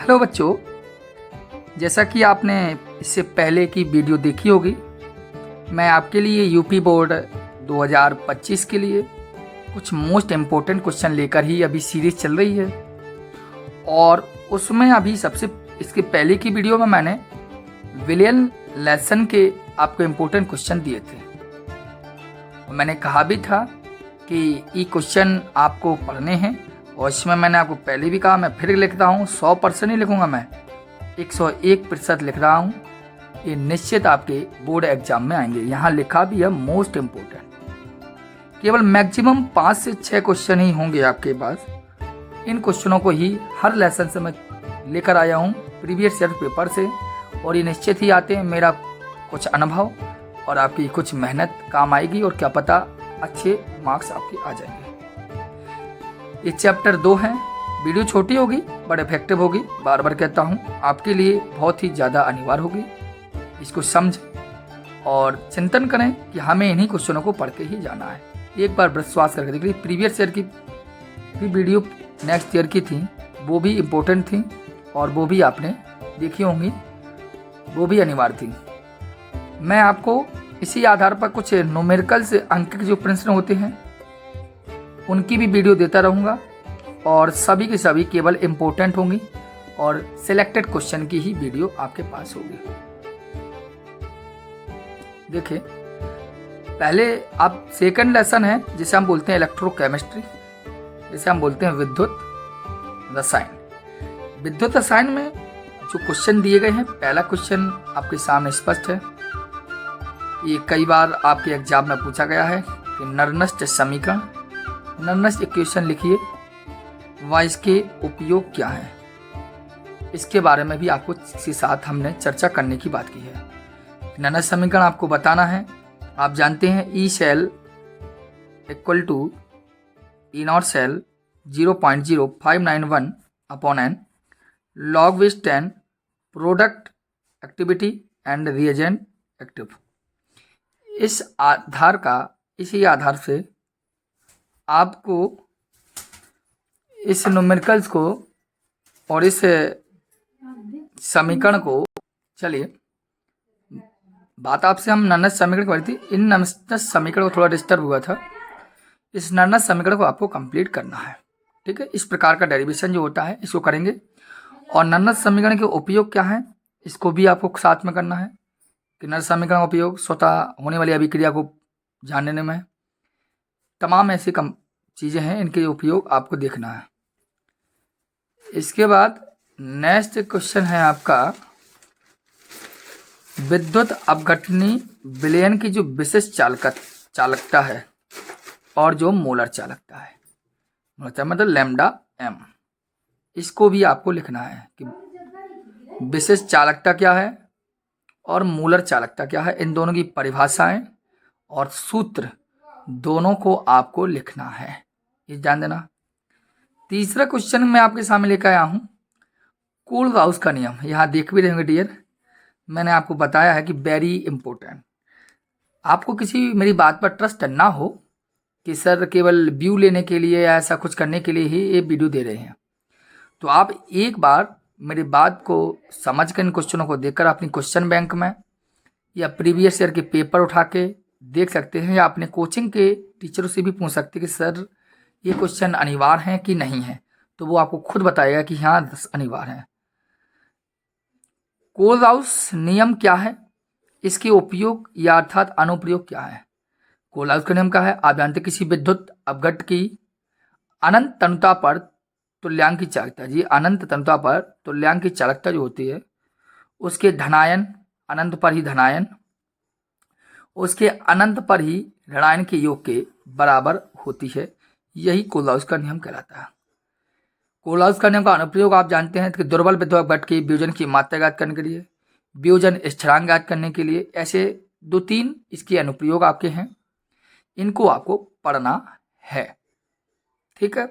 Hello बच्चों, जैसा कि आपने इससे पहले की वीडियो देखी होगी, मैं आपके लिए यूपी बोर्ड 2025 के लिए कुछ मोस्ट इम्पोर्टेंट क्वेश्चन लेकर ही अभी सीरीज चल रही है। और उसमें अभी सबसे इसके पहले की वीडियो में मैंने विलियन लेसन के आपको इम्पोर्टेंट क्वेश्चन दिए थे। मैंने कहा भी था कि ये क्वेश्चन आपको पढ़ने हैं, और इसमें मैंने आपको पहले भी कहा, मैं फिर लिखता हूँ 100% नहीं लिखूँगा, मैं 101% लिख रहा हूँ। ये निश्चित आपके बोर्ड एग्जाम में आएंगे। यहाँ लिखा भी है मोस्ट इम्पोर्टेंट। केवल मैक्सिमम 5 से 6 क्वेश्चन ही होंगे आपके पास। इन क्वेश्चनों को ही हर लेसन से मैं लेकर आया हूँ प्रीवियस ईयर पेपर से, और ये निश्चित ही आते हैं। मेरा कुछ अनुभव और आपकी कुछ मेहनत काम आएगी, और क्या पता अच्छे मार्क्स आपके आ जाएंगे। ये चैप्टर 2 है। वीडियो छोटी होगी बट इफेक्टिव होगी, बार बार कहता हूँ, आपके लिए बहुत ही ज़्यादा अनिवार्य होगी। इसको समझें और चिंतन करें कि हमें इन्हीं क्वेश्चनों को पढ़ के ही जाना है। एक बार विश्वास करके देख लीजिए, प्रीवियस ईयर की भी वीडियो नेक्स्ट ईयर की थी, वो भी इम्पोर्टेंट थी और वो भी आपने देखी होंगी, वो भी अनिवार्य थी। मैं आपको इसी आधार पर कुछ न्यूमेरिकल से अंक के जो प्रश्न होते हैं उनकी भी वीडियो देता रहूँगा, और सभी के सभी केवल इम्पोर्टेंट होंगी और सिलेक्टेड क्वेश्चन की ही वीडियो आपके पास होगी। देखिए, पहले आप सेकंड लेसन है जिसे हम बोलते हैं इलेक्ट्रोकेमिस्ट्री, जिसे हम बोलते हैं विद्युत रसायन। विद्युत रसायन में जो क्वेश्चन दिए गए हैं, पहला क्वेश्चन आपके सामने स्पष्ट है। ये कई बार आपके एग्जाम में पूछा गया है कि नर्नस्ट समीकरण, नर्नस्ट इक्वेशन लिखिए व इसके उपयोग क्या है। इसके बारे में भी आपको इसके साथ हमने चर्चा करने की बात की है। नर्नस्ट समीकरण आपको बताना है। आप जानते हैं e cell equal to e not cell 0.0591 upon n log with 10 product activity and reagent active. इसी आधार से आपको इस न्यूमेरिकल्स को और इस समीकरण को, चलिए बात आपसे हम नर्नस्ट समीकरण की थी, इन नर्नस्ट समीकरण को थोड़ा डिस्टर्ब हुआ था। इस नर्नस्ट समीकरण को आपको कंप्लीट करना है, ठीक है। इस प्रकार का डेरिवेशन जो होता है इसको करेंगे, और नर्नस्ट समीकरण के उपयोग क्या है इसको भी आपको साथ में करना है कि नर्नस्ट समीकरण का उपयोग स्वतः होने वाली अभिक्रिया को जानने में, तमाम ऐसी चीज़ें हैं, इनके उपयोग आपको देखना है। इसके बाद नेक्स्ट क्वेश्चन है आपका विद्युत अपघटनी विलयन की जो विशिष्ट चालकता है और जो मोलर चालकता है, मतलब लैम्डा एम, इसको भी आपको लिखना है कि विशिष्ट चालकता क्या है और मूलर चालकता क्या है। इन दोनों की परिभाषाएं और सूत्र दोनों को आपको लिखना है, ये जान देना। तीसरा क्वेश्चन मैं आपके सामने लेकर आया हूँ कोलराउस का नियम। यहाँ देख भी रहे होंगे डियर, मैंने आपको बताया है कि वेरी इंपॉर्टेंट। आपको किसी मेरी बात पर ट्रस्ट ना हो कि सर केवल व्यू लेने के लिए या ऐसा कुछ करने के लिए ही ये वीडियो दे रहे हैं, तो आप एक बार मेरी बात को समझ कर इन क्वेश्चनों को देखकर अपनी क्वेश्चन बैंक में या प्रीवियस ईयर के पेपर उठा के देख सकते हैं, या अपने कोचिंग के टीचरों से भी पूछ सकते हैं कि सर ये क्वेश्चन अनिवार्य है कि नहीं है, तो वो आपको खुद बताएगा कि हाँ अनिवार्य है। कोलराउस नियम क्या है, इसके उपयोग या अर्थात अनुप्रयोग क्या है। कोलराउस का नियम क्या है, आप जानते किसी विद्युत अपघट की अनंत तनुता पर तुल्यांक की चालकता, जी अनंत तनुता पर तुल्यांक की चालकता जो होती है उसके धनायन, अनंत पर ही धनायन, उसके अनंत पर ही ऋणायन के योग के बराबर होती है। यही कोलराउस का नियम कहलाता है। कोलराउस का नियम का अनुप्रयोग आप जानते हैं कि दुर्बल विद्युत अपघट के वियोजन की मात्रा ज्ञात करने के लिए, वियोजन स्थिरांक ज्ञात करने के लिए, ऐसे 2-3 इसके अनुप्रयोग आपके हैं, इनको आपको पढ़ना है, ठीक है।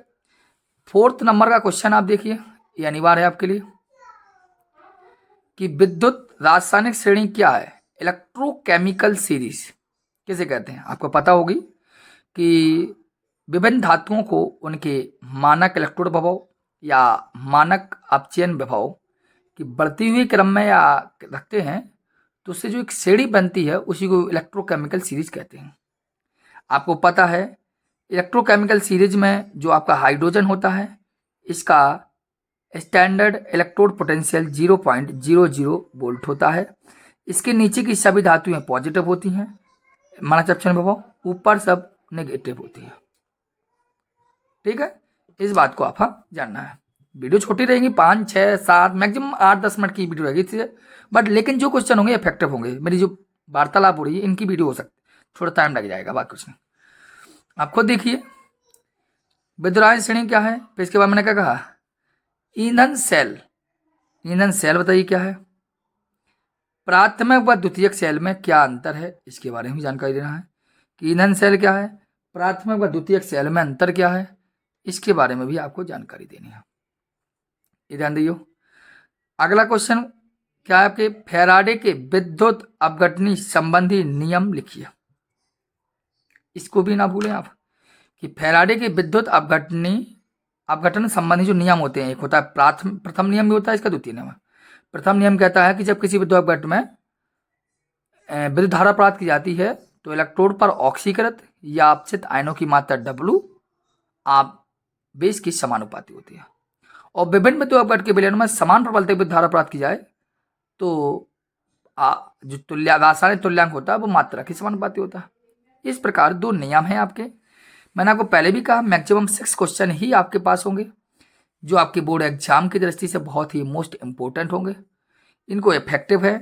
4th नंबर का क्वेश्चन आप देखिए, ये अनिवार्य है आपके लिए कि विद्युत रासायनिक श्रेणी क्या है, इलेक्ट्रोकेमिकल सीरीज किसे कहते हैं। आपको पता होगी कि विभिन्न धातुओं को उनके मानक इलेक्ट्रोड विभव या मानक अपचयन विभव कि बढ़ती हुई क्रम में या रखते हैं तो उससे जो एक श्रेणी बनती है उसी को इलेक्ट्रोकेमिकल सीरीज कहते हैं। आपको पता है इलेक्ट्रोकेमिकल सीरीज में जो आपका हाइड्रोजन होता है इसका स्टैंडर्ड इलेक्ट्रोड पोटेंशियल 0.00 वोल्ट होता है। इसके नीचे की सभी धातुएं पॉजिटिव होती हैं, माना चक्षण विभव, ऊपर सब नेगेटिव होती है। ठीक है, इस बात को आप जानना है। वीडियो छोटी रहेगी, 5, 6, 7 मैक्सिमम 8-10 मिनट की वीडियो रहेगी, ठीक है, बट लेकिन जो क्वेश्चन होंगे इफेक्टिव होंगे। मेरी जो वार्तालाप हो रही है इनकी वीडियो हो सकती है, थोड़ा टाइम लग जाएगा, बात कुछ नहीं। आप खुद देखिए विद्युरायन श्रेणी क्या है, फिर इसके बाद मैंने क्या कहा, ईंधन सेल। ईंधन सेल बताइए क्या है, प्राथमिक व द्वितीयक सेल में क्या अंतर है, इसके बारे में भी जानकारी देना है कि ईंधन सेल क्या है, प्राथमिक व द्वितीयक सेल में अंतर क्या है, इसके बारे में भी आपको जानकारी देनी है, ये ध्यान दियो। अगला क्वेश्चन क्या है आपके, फैराडे के विद्युत अपघटनी संबंधी नियम लिखिए। इसको भी ना भूलें आप कि फैराडे के विद्युत अपघटन संबंधी जो नियम होते हैं, एक होता है प्रथम नियम भी होता है इसका, द्वितीय नियम। प्रथम नियम कहता है कि जब किसी विद्युत अपघटन में विद्युत धारा प्राप्त की जाती है तो इलेक्ट्रोड पर ऑक्सीकृत या अपचित आयनों की मात्रा W आप बेस की समानुपाती होती है। और विभिन्न विद्युत अपघटन के विलयन में समान प्रबलता विद्युत धारा प्राप्त की जाए तो जो रासायनिक तुल्यांक होता है वो मात्रा की समानुपाती होता है। इस प्रकार 2 नियम हैं आपके। मैंने आपको पहले भी कहा मैक्सिमम 6 क्वेश्चन ही आपके पास होंगे जो आपके बोर्ड एग्जाम की दृष्टि से बहुत ही मोस्ट इंपॉर्टेंट होंगे। इनको इफेक्टिव है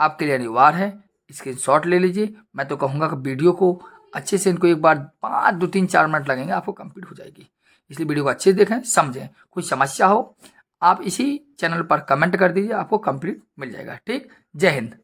आपके लिए अनिवार्य है, स्क्रीनशॉट ले लीजिए। मैं तो कहूँगा कि वीडियो को अच्छे से इनको एक बार 5, 2, 3, 4 मिनट लगेंगे, आपको कंप्लीट हो जाएगी। इसलिए वीडियो को अच्छे से देखें, समझें। कोई समस्या हो आप इसी चैनल पर कमेंट कर दीजिए, आपको कंप्लीट मिल जाएगा। ठीक, जय हिंद।